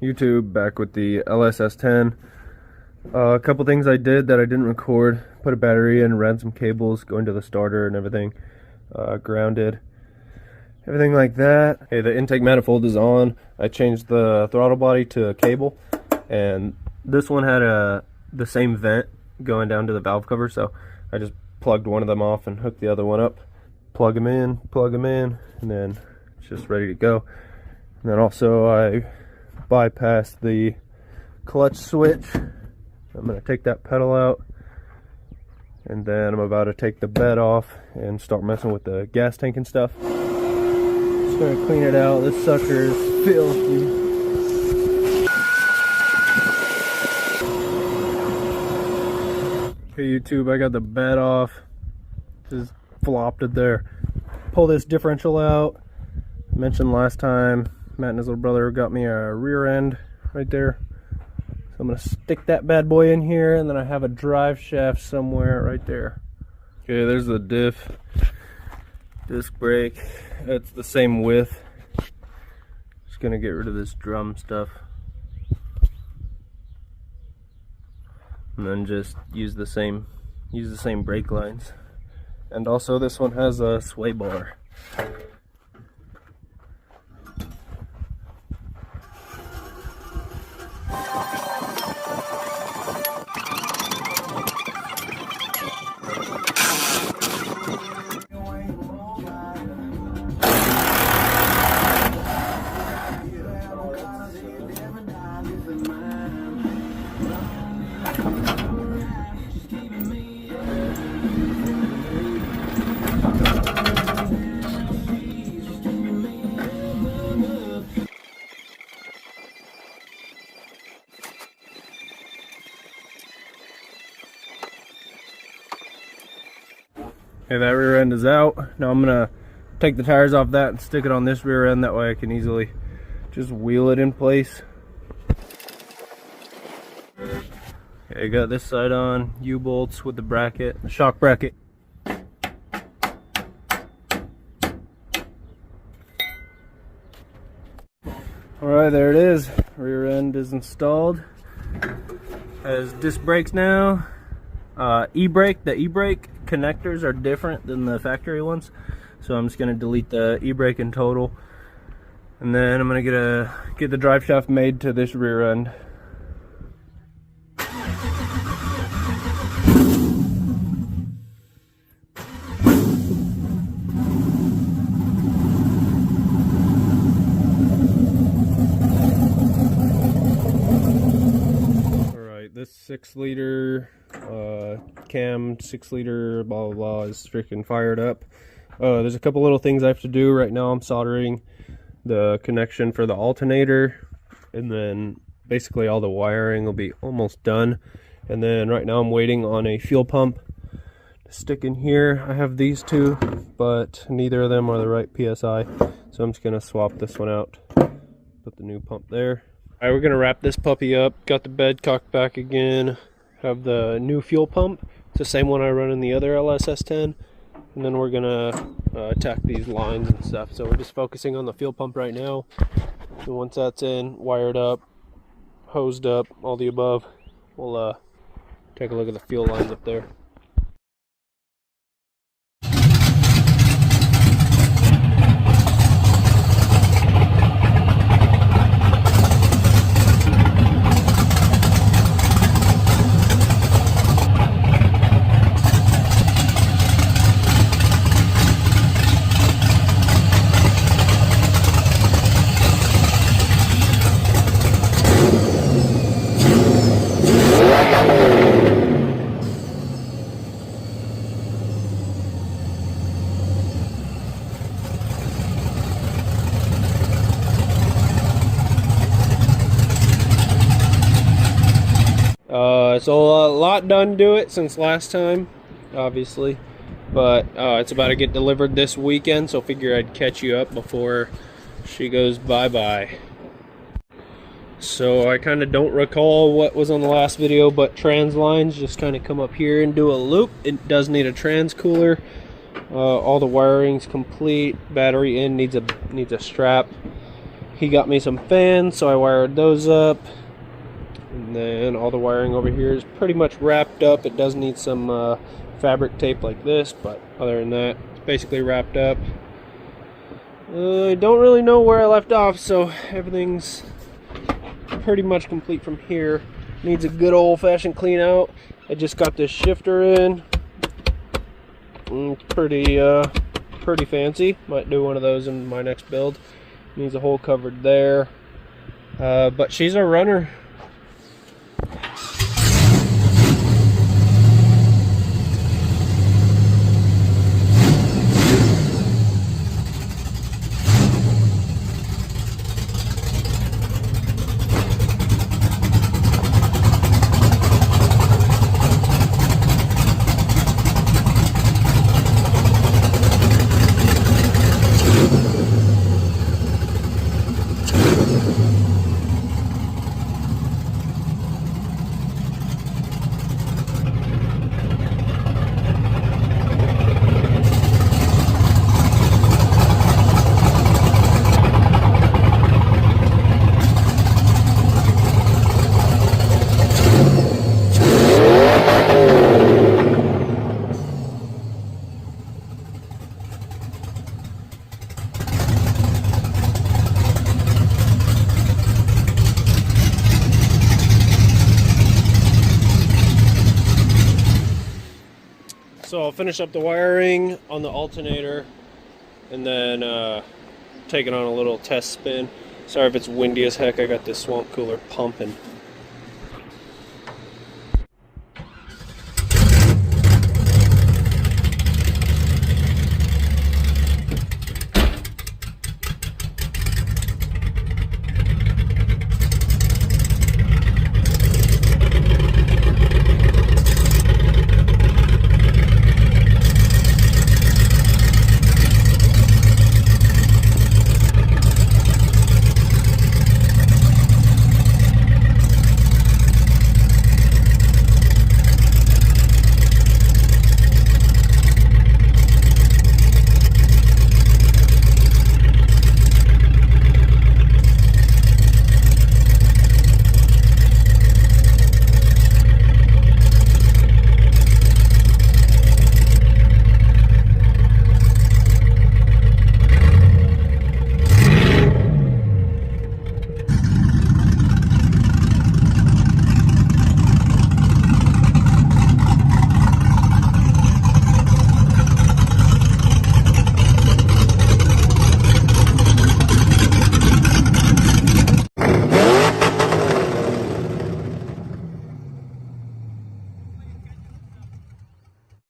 YouTube, back with the LS S10. A couple things I did that I didn't record. Put a battery in, ran some cables going to the starter and everything. Grounded. Everything like that. Okay, the intake manifold is on. I changed the throttle body to a cable, and this one had the same vent going down to the valve cover, so I just plugged one of them off and hooked the other one up. Plug them in, and then it's just ready to go. And then also I bypassed the clutch switch. I'm going to take that pedal out, and then I'm about to take the bed off and start messing with the gas tank and stuff. Just going to clean it out. This sucker is filthy. Okay, YouTube, I got the bed off. Just flopped it there. Pull this differential out. I mentioned last time Matt and his little brother got me a rear end right there. So I'm going to stick that bad boy in here, and then I have a drive shaft somewhere right there. Okay, there's the disc brake. It's the same width. Just going to get rid of this drum stuff. And then just use the same brake lines. And also this one has a sway bar. Okay, that rear end is out. Now I'm gonna take the tires off that and stick it on this rear end. That way I can easily just wheel it in place. Okay, I got this side on, U-bolts with the bracket, the shock bracket. Alright, there it is. Rear end is installed. Has disc brakes now. The e-brake connectors are different than the factory ones, so I'm just going to delete the e-brake in total, and then I'm going to get the drive shaft made to this rear end. Alright, this 6-liter cam 6-liter blah blah blah is freaking fired up. There's a couple little things I have to do right now. I'm soldering the connection for the alternator, and then basically all the wiring will be almost done. And then right now I'm waiting on a fuel pump to stick in here. I have these two, but neither of them are the right PSI, so I'm just gonna swap this one out, put the new pump there. Alright, we're gonna wrap this puppy up. Got the bed cocked back again. Have the new fuel pump. It's the same one I run in the other LS S10. And then we're gonna attack these lines and stuff. So we're just focusing on the fuel pump right now. And once that's in, wired up, hosed up, all the above, we'll take a look at the fuel lines up there. So a lot done to it since last time, obviously, but it's about to get delivered this weekend, so figure I'd catch you up before she goes bye-bye. So I kind of don't recall what was on the last video, but trans lines just kind of come up here and do a loop. It does need a trans cooler. All the wiring's complete. Battery in needs a strap. he got me some fans, so I wired those up. And then all the wiring over here is pretty much wrapped up. It does need some fabric tape like this, but other than that, it's basically wrapped up. I don't really know where I left off, so everything's pretty much complete from here. Needs a good old-fashioned clean out. I just got this shifter in. Pretty fancy. Might do one of those in my next build. Needs a hole covered there. But she's a runner. So I'll finish up the wiring on the alternator and then take it on a little test spin. Sorry if it's windy as heck, I got this swamp cooler pumping.